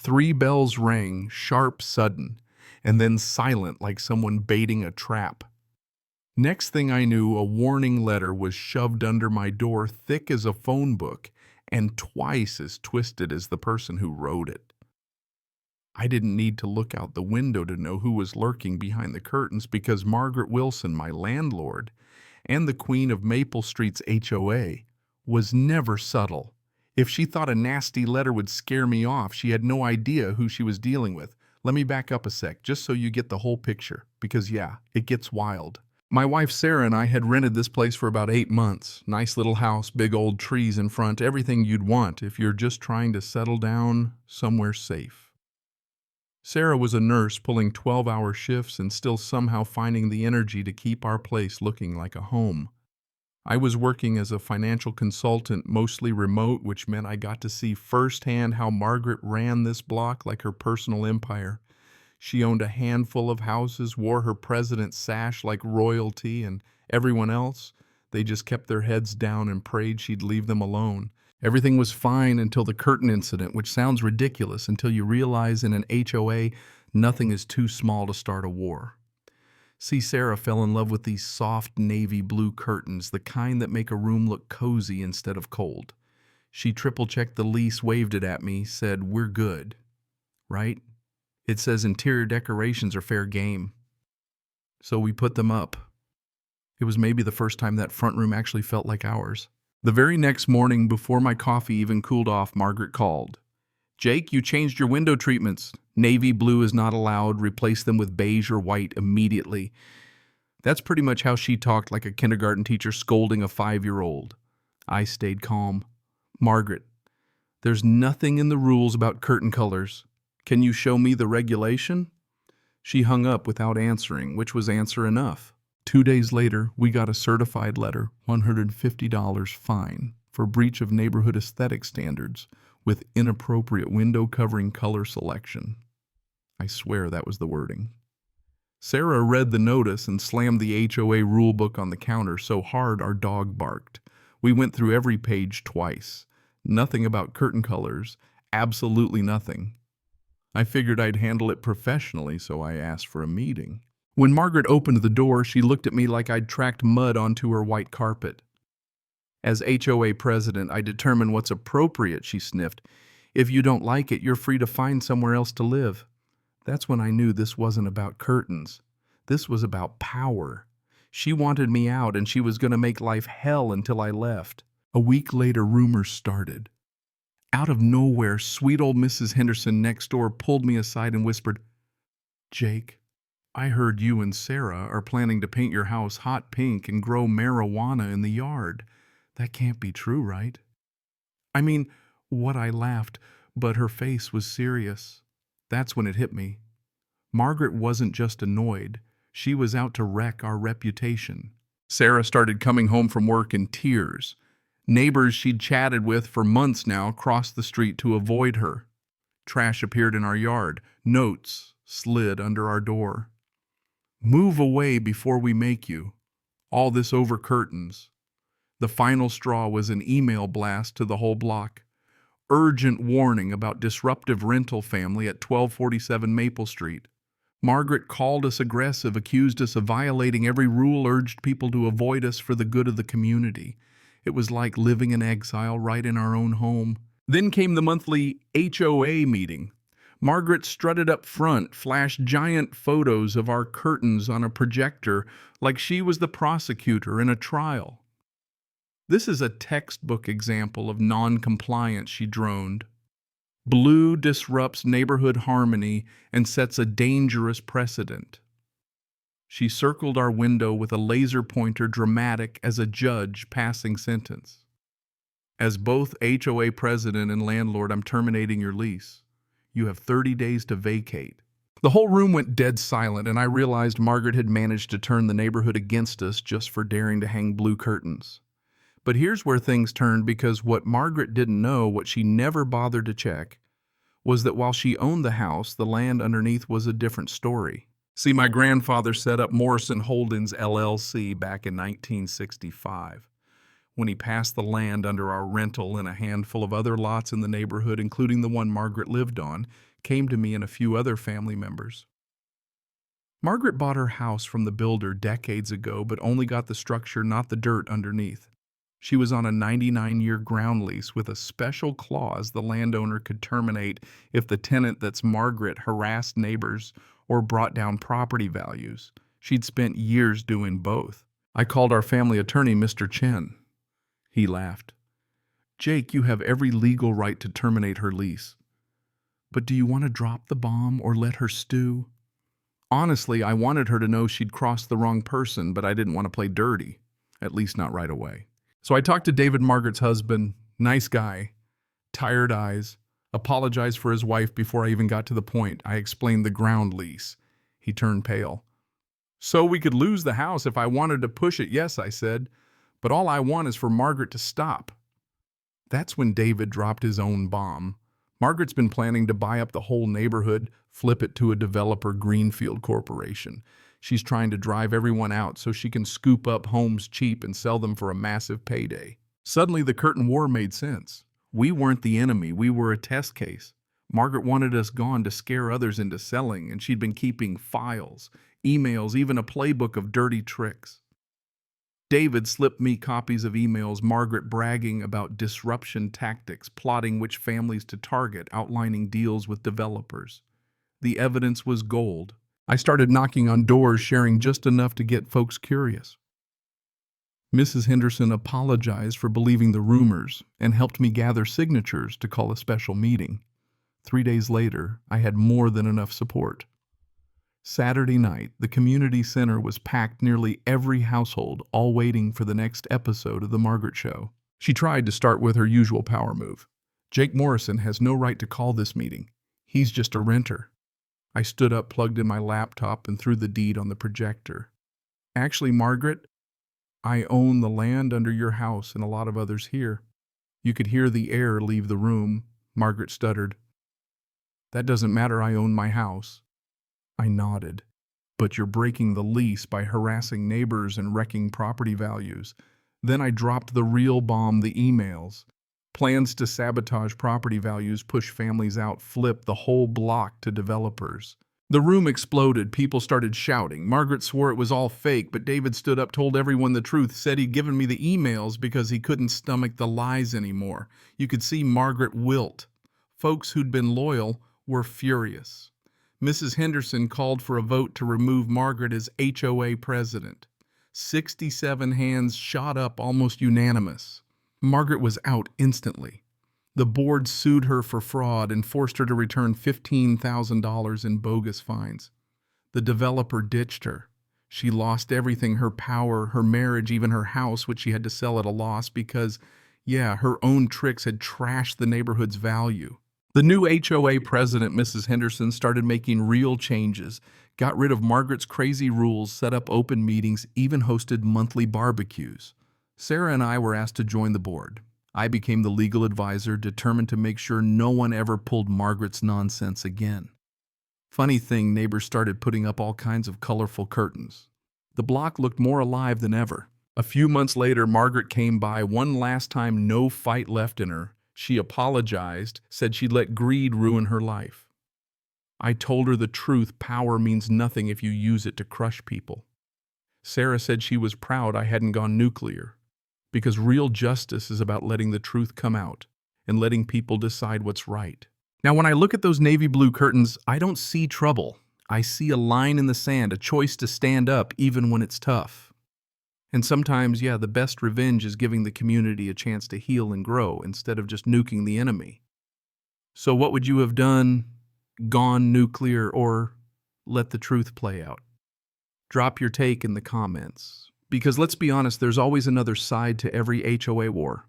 3 bells rang, sharp, sudden, and then silent like someone baiting a trap. Next thing I knew, a warning letter was shoved under my door, thick as a phone book, and twice as twisted as the person who wrote it. I didn't need to look out the window to know who was lurking behind the curtains, because Margaret Wilson, my landlord, and the queen of Maple Street's HOA, was never subtle. If she thought a nasty letter would scare me off, she had no idea who she was dealing with. Let me back up a sec, just so you get the whole picture, because yeah, it gets wild. My wife Sarah and I had rented this place for about 8 months. Nice little house, big old trees in front, everything you'd want if you're just trying to settle down somewhere safe. Sarah was a nurse pulling 12-hour shifts and still somehow finding the energy to keep our place looking like a home. I was working as a financial consultant, mostly remote, which meant I got to see firsthand how Margaret ran this block like her personal empire. She owned a handful of houses, wore her president's sash like royalty, and everyone else, they just kept their heads down and prayed she'd leave them alone. Everything was fine until the curtain incident, which sounds ridiculous until you realize in an HOA, nothing is too small to start a war. See, Sarah fell in love with these soft navy blue curtains, the kind that make a room look cozy instead of cold. She triple-checked the lease, waved it at me, said, "We're good." Right? It says interior decorations are fair game. So we put them up. It was maybe the first time that front room actually felt like ours. The very next morning, before my coffee even cooled off, Margaret called. "Jake, you changed your window treatments. Navy blue is not allowed. Replace them with beige or white immediately." That's pretty much how she talked, like a kindergarten teacher scolding a 5-year-old. I stayed calm. "Margaret, there's nothing in the rules about curtain colors. Can you show me the regulation?" She hung up without answering, which was answer enough. 2 days later, we got a certified letter, $150 fine, for breach of neighborhood aesthetic standards with inappropriate window covering color selection. I swear that was the wording. Sarah read the notice and slammed the HOA rulebook on the counter so hard our dog barked. We went through every page twice. Nothing about curtain colors, absolutely nothing. I figured I'd handle it professionally, so I asked for a meeting. When Margaret opened the door, she looked at me like I'd tracked mud onto her white carpet. "As HOA president, I determine what's appropriate," she sniffed. "If you don't like it, you're free to find somewhere else to live." That's when I knew this wasn't about curtains. This was about power. She wanted me out, and she was going to make life hell until I left. A week later, rumors started. Out of nowhere, sweet old Mrs. Henderson next door pulled me aside and whispered, "Jake, I heard you and Sarah are planning to paint your house hot pink and grow marijuana in the yard. That can't be true, right?" I mean, what I laughed, but her face was serious. That's when it hit me. Margaret wasn't just annoyed. She was out to wreck our reputation. Sarah started coming home from work in tears. Neighbors she'd chatted with for months now crossed the street to avoid her. Trash appeared in our yard. Notes slid under our door. "Move away before we make you." All this over curtains. The final straw was an email blast to the whole block. Urgent warning about disruptive rental family at 1247 Maple Street. Margaret called us aggressive, accused us of violating every rule, urged people to avoid us for the good of the community. It was like living in exile right in our own home. Then came the monthly HOA meeting. Margaret strutted up front, flashed giant photos of our curtains on a projector like she was the prosecutor in a trial. "This is a textbook example of non-compliance," she droned. "Blue disrupts neighborhood harmony and sets a dangerous precedent." She circled our window with a laser pointer, dramatic as a judge passing sentence. "As both HOA president and landlord, I'm terminating your lease. You have 30 days to vacate." The whole room went dead silent, and I realized Margaret had managed to turn the neighborhood against us just for daring to hang blue curtains. But here's where things turned, because what Margaret didn't know, what she never bothered to check, was that while she owned the house, the land underneath was a different story. See, my grandfather set up Morrison Holdings LLC back in 1965. When he passed the land under our rental and a handful of other lots in the neighborhood, including the one Margaret lived on, came to me and a few other family members. Margaret bought her house from the builder decades ago, but only got the structure, not the dirt underneath. She was on a 99-year ground lease with a special clause the landowner could terminate if the tenant, that's Margaret, harassed neighbors or brought down property values. She'd spent years doing both. I called our family attorney, Mr. Chen. He laughed. "Jake, you have every legal right to terminate her lease. But do you want to drop the bomb or let her stew?" Honestly, I wanted her to know she'd crossed the wrong person, but I didn't want to play dirty, at least not right away. So I talked to David, Margaret's husband, nice guy, tired eyes, apologized for his wife before I even got to the point. I explained the ground lease. He turned pale. "So we could lose the house if I wanted to push it, yes," I said, "but all I want is for Margaret to stop." That's when David dropped his own bomb. Margaret's been planning to buy up the whole neighborhood, flip it to a developer, Greenfield Corporation. She's trying to drive everyone out so she can scoop up homes cheap and sell them for a massive payday. Suddenly, the curtain war made sense. We weren't the enemy, we were a test case. Margaret wanted us gone to scare others into selling, and she'd been keeping files, emails, even a playbook of dirty tricks. David slipped me copies of emails, Margaret bragging about disruption tactics, plotting which families to target, outlining deals with developers. The evidence was gold. I started knocking on doors, sharing just enough to get folks curious. Mrs. Henderson apologized for believing the rumors and helped me gather signatures to call a special meeting. 3 days later, I had more than enough support. Saturday night, the community center was packed, nearly every household, all waiting for the next episode of The Margaret Show. She tried to start with her usual power move. "Jake Morrison has no right to call this meeting. He's just a renter." I stood up, plugged in my laptop, and threw the deed on the projector. "Actually, Margaret, I own the land under your house and a lot of others here." You could hear the air leave the room. Margaret stuttered. "That doesn't matter, I own my house." I nodded. "But you're breaking the lease by harassing neighbors and wrecking property values." Then I dropped the real bomb, the emails. Plans to sabotage property values, push families out, flip the whole block to developers. The room exploded. People started shouting. Margaret swore it was all fake, but David stood up, told everyone the truth, said he'd given me the emails because he couldn't stomach the lies anymore. You could see Margaret wilt. Folks who'd been loyal were furious. Mrs. Henderson called for a vote to remove Margaret as HOA president. 67 hands shot up, almost unanimous. Margaret was out instantly. The board sued her for fraud and forced her to return $15,000 in bogus fines. The developer ditched her. She lost everything, her power, her marriage, even her house, which she had to sell at a loss because, her own tricks had trashed the neighborhood's value. The new HOA president, Mrs. Henderson, started making real changes, got rid of Margaret's crazy rules, set up open meetings, even hosted monthly barbecues. Sarah and I were asked to join the board. I became the legal advisor, determined to make sure no one ever pulled Margaret's nonsense again. Funny thing, neighbors started putting up all kinds of colorful curtains. The block looked more alive than ever. A few months later, Margaret came by one last time, no fight left in her. She apologized, said she'd let greed ruin her life. I told her the truth, power means nothing if you use it to crush people. Sarah said she was proud I hadn't gone nuclear, because real justice is about letting the truth come out and letting people decide what's right. Now, when I look at those navy blue curtains, I don't see trouble. I see a line in the sand, a choice to stand up even when it's tough. And sometimes, the best revenge is giving the community a chance to heal and grow instead of just nuking the enemy. So what would you have done? Gone nuclear or let the truth play out? Drop your take in the comments. Because let's be honest, there's always another side to every HOA war.